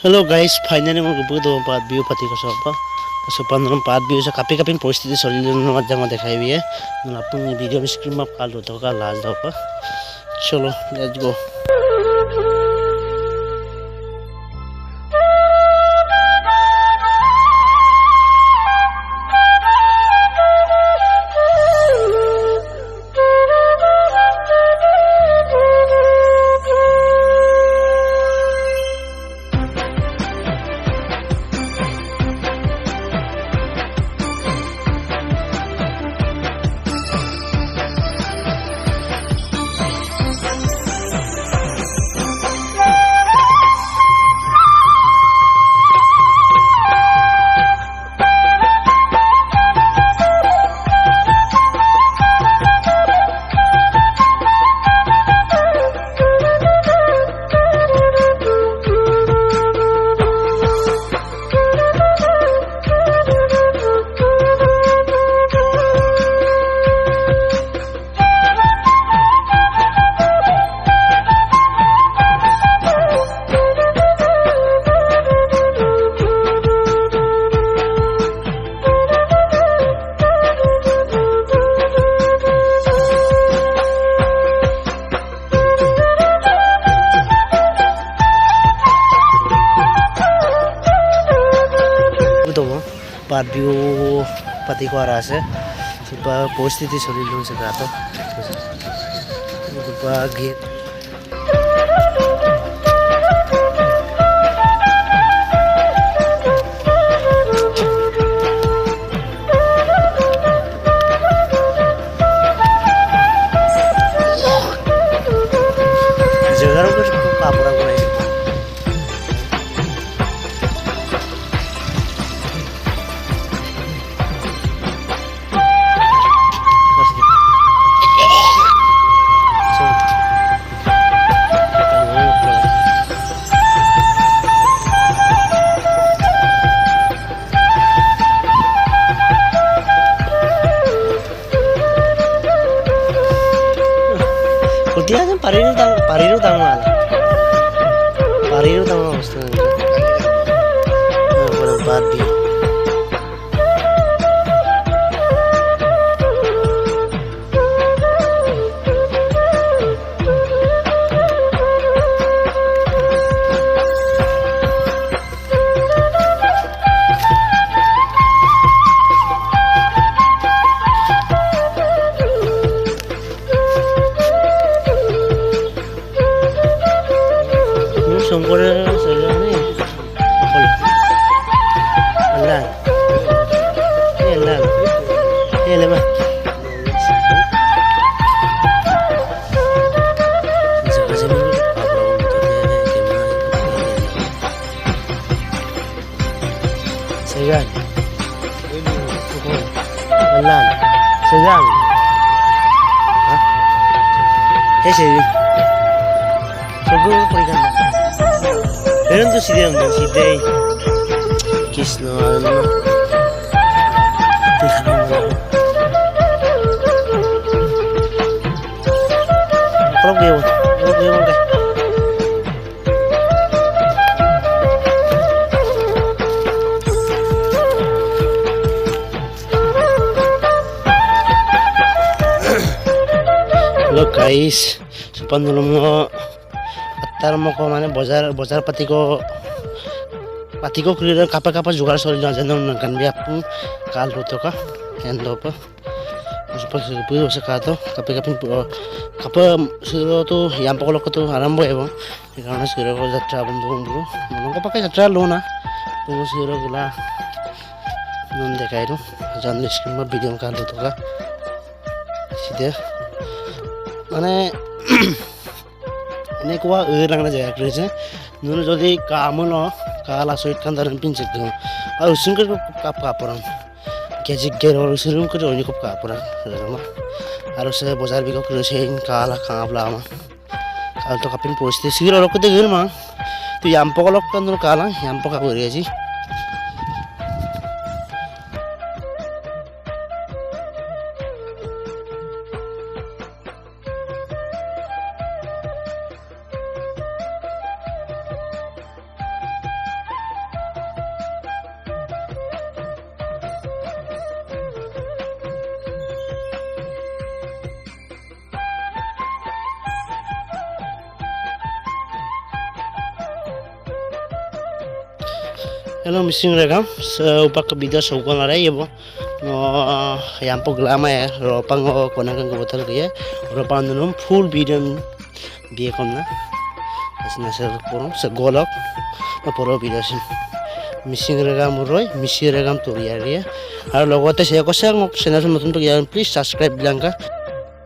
Hello guys, finally mo gubudo part view pati ko sopa. So pandalam part view sa kapi परिस्थिति चलिरहनु मजामा देखाइबी है न अपन video में screen में काल होता का लाज दो पर चलो let's go. part view pati ko arase supa परिस्थिति चलिरहनु छ गातो सुपा गेट जगह को पापड़ा को dia kan pariru tang mal mesti berempat di sumber saya ni Allah lama segan Allah segan segan sebelum pergi Meron to si Day kiss no ano Prog yun kay Hello guys, so panulong mo तार मको माने बजार पाती को कापा जुगाड़ चल जान कान भी अपन काल होतो का एंड पे उसपर पूरा से का तो कापा सिरो तो याम पकलो को तो आरंभ हेबो ए कारण सिरो को यात्रा बंधु मन को पक्का यात्रा लो ना तो सिरो गुला नन देखाइ दो जान स्क्रीन में वीडियो काल होतो का सीधे माने ini kuah orang aja kerja, dulu jadi kamu loh, kalau suit kan dalam pinjat tu, harus sungguh kap orang, gaji gerol sering kerja ini kap orang, harus saya bozar biko kerja kalah kap lama, kalau tu kapin posisi sih orang kita ger mah, tu yang pokok kan dulu kalah, yang pokok aku aja. Hello, missing regam. So, upak video so ko na rin yun. No, yan po glama ya. Ropang o kunang kang kabutal kaya. Ropang nunum full video biya ko na. As nasa puro sa golok. Puro video sin. Missing regam roy, missing regam to yari. Ar logote siya ko sa channel sa matun pag please subscribe lang ka.